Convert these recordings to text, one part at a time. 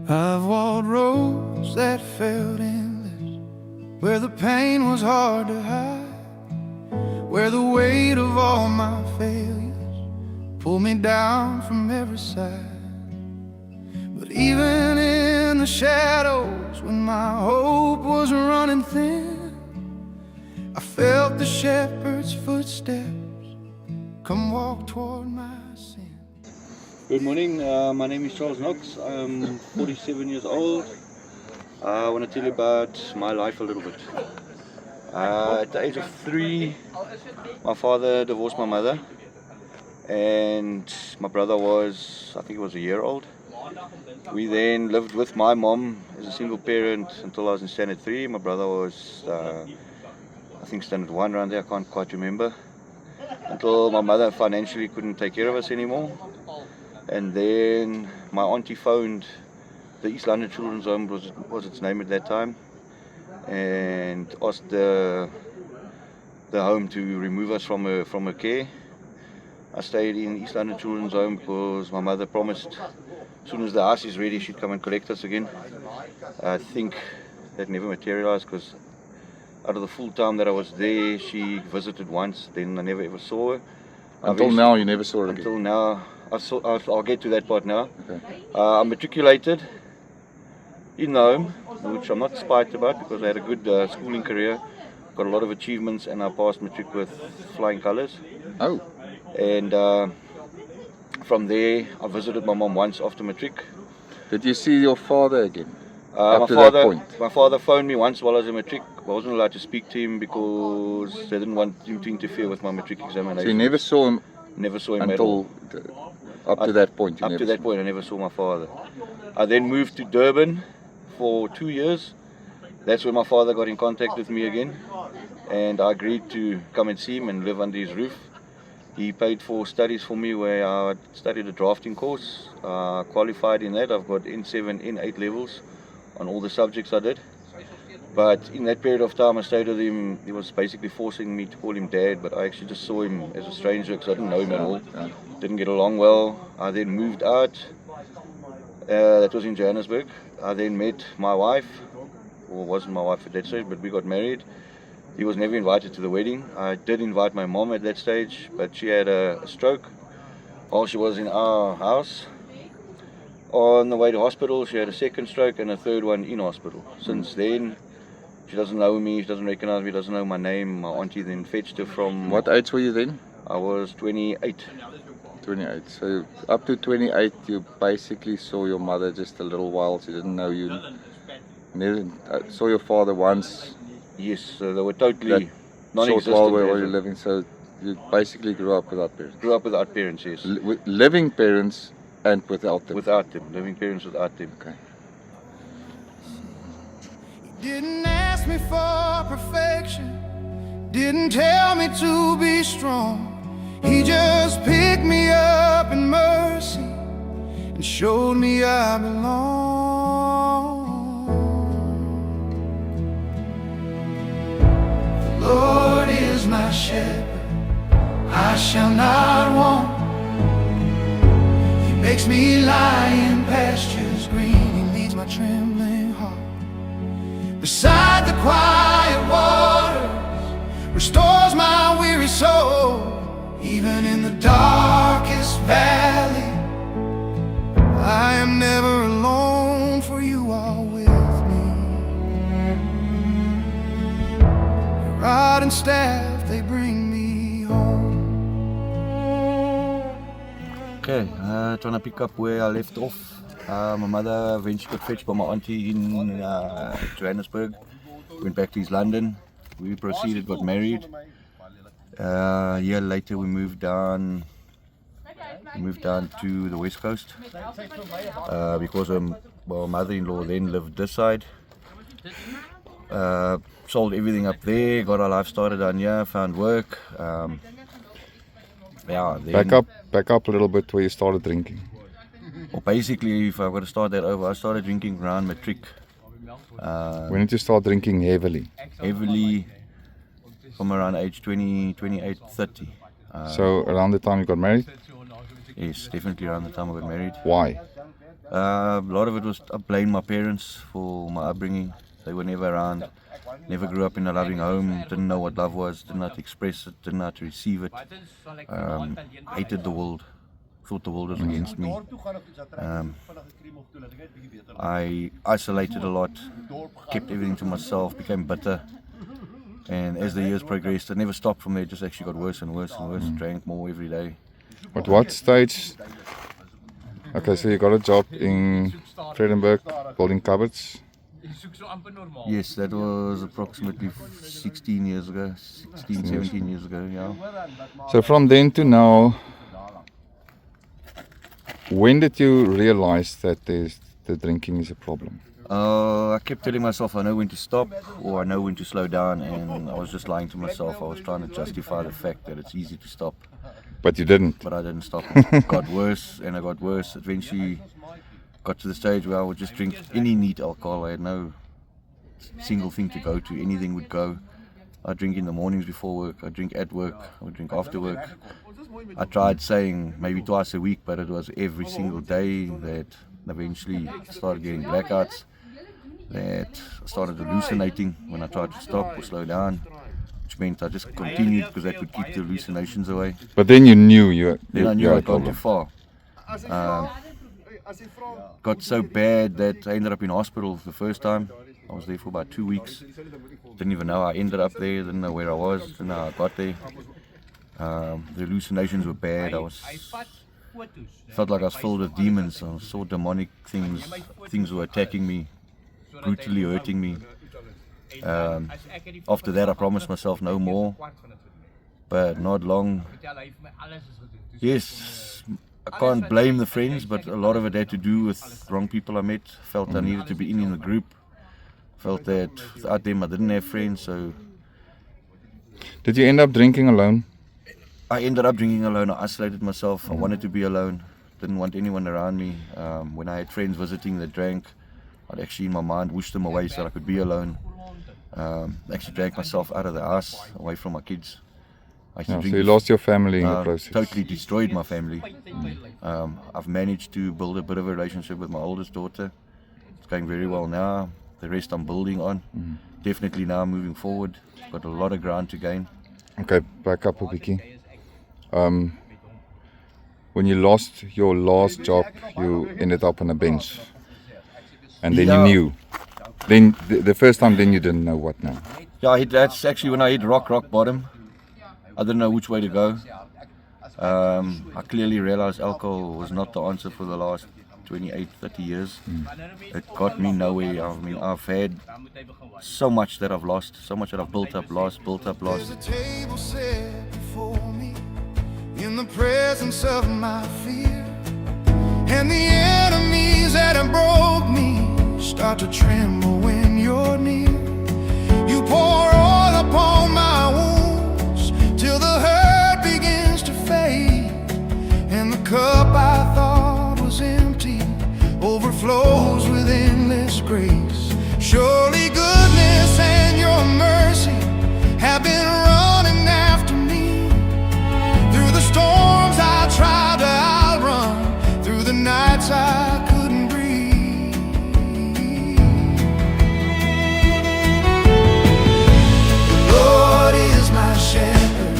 I've walked roads that felt endless, where the pain was hard to hide, where the weight of all my failures pulled me down from every side. But even in the shadows, when my hope was running thin, I felt the shepherd's footsteps come walk toward my sin. Good morning, my name is Charles Knox. I'm 47 years old. I want to tell you about my life a little bit. At the age of 3, my father divorced my mother, and my brother was, I think he was a year old. We then lived with my mom as a single parent until I was in standard 3. My brother was, I think standard 1 around there, I can't quite remember. Until my mother financially couldn't take care of us anymore. And then my auntie phoned the East London Children's Home, was its name at that time, and asked the home to remove us from her care. I stayed in East London Children's Home because my mother promised as soon as the house is ready she'd come and collect us again. I think that never materialized because out of the full time that I was there, she visited once, then I never ever saw her. Until now, you never saw her again? Until now. I'll get to that part now. Okay. I matriculated in the home, which I'm not spite about because I had a good schooling career, got a lot of achievements, and I passed matric with flying colours. Oh. And from there, I visited my mom once after matric. Did you see your father again? That point? My father phoned me once while I was in matric. I wasn't allowed to speak to him because they didn't want him to interfere with my matric examination. So you never saw him? Never saw him until up to that point? Up to that point, I never saw my father. I then moved to Durban for 2 years. That's when my father got in contact with me again, and I agreed to come and see him and live under his roof. He paid for studies for me where I studied a drafting course, qualified in that. I've got N7, N8 levels on all the subjects I did. But in that period of time I stayed with him, he was basically forcing me to call him Dad, but I actually just saw him as a stranger because I didn't know him at all. Didn't get along well. I then moved out. That was in Johannesburg. I then met my wife, or wasn't my wife at that stage, but we got married. He was never invited to the wedding. I did invite my mom at that stage, but she had a stroke while she was in our house. On the way to hospital, she had a second stroke and a third one in hospital. Since then, she doesn't know me, she doesn't recognize me, doesn't know my name. My auntie then fetched her from... What age were you then? I was 28. 28. So up to 28, you basically saw your mother just a little while. She didn't know you. Never saw your father once. Yes, so they were totally non-existent. Short while were you living, so you basically grew up without parents. Grew up without parents, yes. Living parents and without them. Without them, living parents without them. Okay. Didn't ask me for perfection, didn't tell me to be strong. He just picked me up in mercy and showed me I belong. The Lord is my shepherd, I shall not want. He makes me lie in pastures green, he leads my trembling heart beside the quiet waters, restores my weary soul. Even in the darkest valley, I am never alone, for you are with me. Your rod and staff, they bring me home. Okay, trying to pick up where I left off. My mother eventually got fetched by my auntie in Johannesburg. Went back to East London. We proceeded, got married. A year later we moved down to the west coast because my mother-in-law then lived this side. Sold everything up there, got our life started down here, found work. Back up a little bit where you started drinking. Well, basically, if I've got to start that over, I started drinking around matric. When did you start drinking heavily? Heavily from around age 20, 28, 30. So around the time you got married? Yes, definitely around the time I got married. Why? A lot of it was, I blame my parents for my upbringing. They were never around, never grew up in a loving home, didn't know what love was, didn't know how to express it, didn't know how to receive it. Hated the world, thought the world was against me. I isolated a lot, kept everything to myself, became bitter. And as the years progressed, it never stopped from there, it just actually got worse and worse and worse, drank more every day. At what stage? Okay, so you got a job in Vredenburg, building cupboards. Yes, that was approximately 16 years ago, 16, 17 years ago, yeah. So from then to now, when did you realize that the drinking is a problem? I kept telling myself I know when to stop or I know when to slow down, and I was just lying to myself. I was trying to justify the fact that it's easy to stop. But you didn't. But I didn't stop. It got worse and it got worse. Eventually got to the stage where I would just drink any neat alcohol. I had no single thing to go to. Anything would go. I'd drink in the mornings before work. I'd drink at work. I would drink after work. I tried saying maybe twice a week, but it was every single day. That eventually started getting blackouts. That I started hallucinating when I tried to stop or slow down, which meant I just continued because that would keep the hallucinations away. But then you knew you Then I knew had I'd gone too far. Got so bad that I ended up in hospital the first time. I was there for about 2 weeks. Didn't even know I ended up there, didn't know where I was, didn't know how I got there. The hallucinations were bad. Felt like I was filled with demons. I saw demonic things. Things were attacking me, brutally hurting me. After that I promised myself no more, but not long. Yes, I can't blame the friends, but a lot of it had to do with wrong people I met. Felt I needed to be in the group. Felt that without them I didn't have friends. So Did you end up drinking alone? I ended up drinking alone. I isolated myself. I wanted to be alone. Didn't want anyone around me. When I had friends visiting that drank, I'd actually in my mind wish them away so that I could be alone. Actually drank myself out of the house, away from my kids. So you lost your family in the process. Totally destroyed my family. I've managed to build a bit of a relationship with my oldest daughter. It's going very well now. The rest I'm building on. Definitely now moving forward. Got a lot of ground to gain. Okay, back up a bietjie. When you lost your last job, you ended up on a bench. And then you knew. Then the first time, then you didn't know what now. Yeah, that's actually when I hit rock bottom. I didn't know which way to go. I clearly realized alcohol was not the answer for the last 28, 30 years. It got me nowhere. I mean, I've had so much that I've lost, so much that I've built up, lost. There's a table set before me in the presence of my fear, and the enemies that have broke me start to tremble when you're near. You pour oil upon my wounds till the hurt begins to fade, and the cup I thought was empty overflows with endless grace. Surely goodness and your mercy have been running after me. Through the storms I tried to outrun, through the nights I couldn't breathe. The Lord is my shepherd,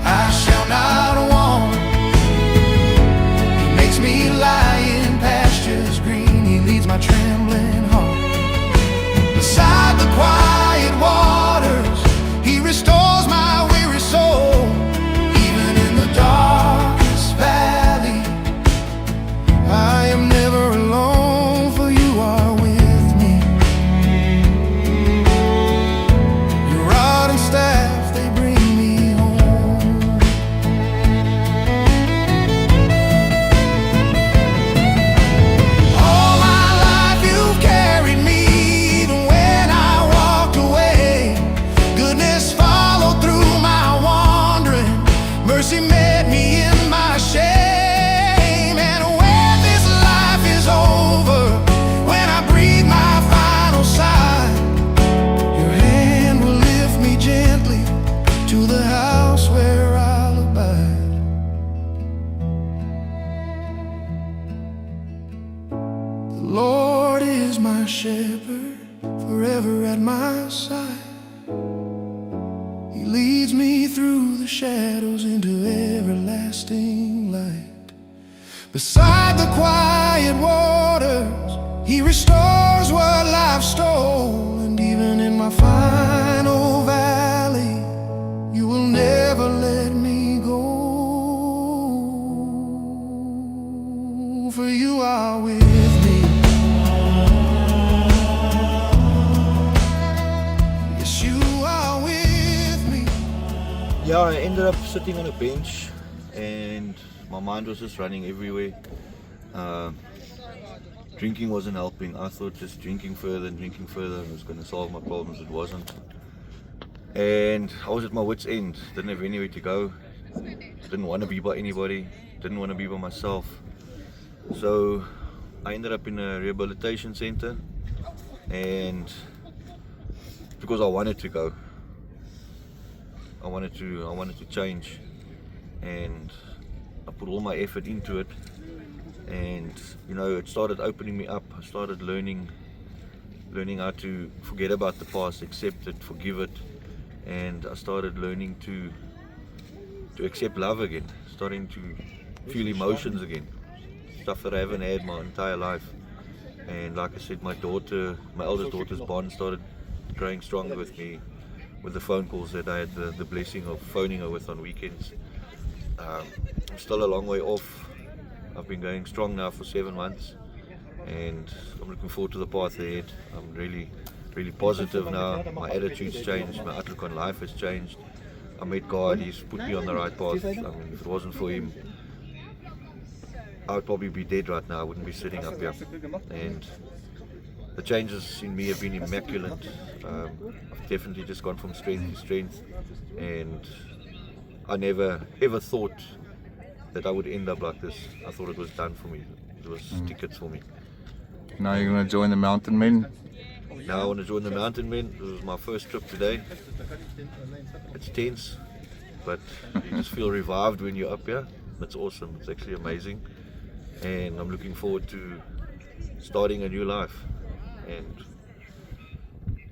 I shall not want. He makes me lie in pastures green, He leads my trembling heart beside the quiet waters. He restores my weary soul. Even in the darkest valley, I am Lord is my shepherd, forever at my side. He leads me through the shadows into everlasting light. Beside the quiet waters, He restores what life stole. And even in my final valley, You will never let me go. For You are with me. Yes, You are with me. Yeah, I ended up sitting on a bench and my mind was just running everywhere. Drinking wasn't helping. I thought just drinking further and drinking further was going to solve my problems. It wasn't. And I was at my wit's end. Didn't have anywhere to go. Didn't want to be by anybody. Didn't want to be by myself. So I ended up in a rehabilitation center, and because I wanted to go, I wanted to change, and I put all my effort into it. And you know, it started opening me up. I started learning how to forget about the past, accept it, forgive it, and I started learning to accept love again, starting to feel emotions again, stuff that I haven't had my entire life. And like I said, my eldest daughter's bond started growing stronger with me, with the phone calls that I had the blessing of phoning her with on weekends. I'm still a long way off. I've been going strong now for 7 months, and I'm looking forward to the path ahead. I'm really positive now. My attitude's changed, my outlook on life has changed. I met God, He's put me on the right path. I mean, if it wasn't for Him, I would probably be dead right now. I wouldn't be sitting up here. And the changes in me have been immaculate. I've definitely just gone from strength to strength, and I never ever thought that I would end up like this. I thought it was done for me. It was tickets for me. Now you're going to join the mountain men? Now I want to join the mountain men. This was my first trip today. It's tense, but you just feel revived when you're up here. It's awesome. It's actually amazing. And I'm looking forward to starting a new life. And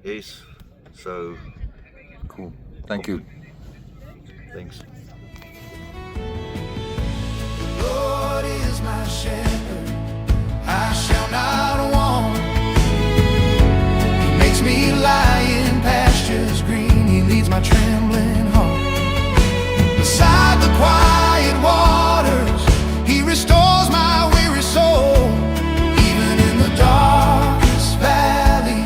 yes, so Cool. Thank you. thanks. Lord is my shepherd, I shall not want. He makes me lie in pastures green. He leads my trembling heart beside the quiet waters. He restores my weary soul. Even in the darkest valley,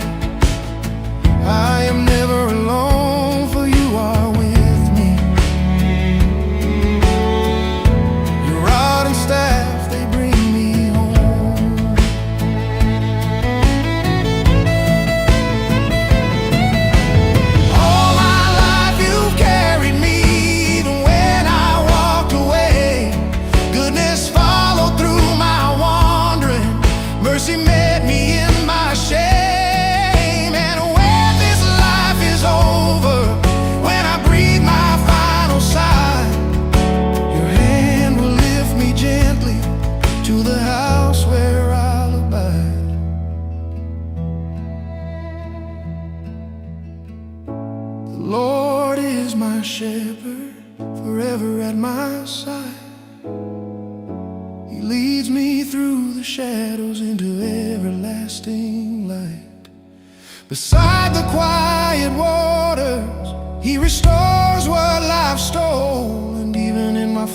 I am never alone, for You are with me. Your rod and staff, they bring me home. All my life You've carried me, even when I walked away. Goodness followed through my wandering. Mercy met me in my shame. And when this life is over, when I breathe my final sigh, Your hand will lift me gently to the house where I'll abide. The Lord is my shepherd, forever at my side. He leads me through the shadows into everlasting light. Beside the quiet waters, He restores what life stole. And even in my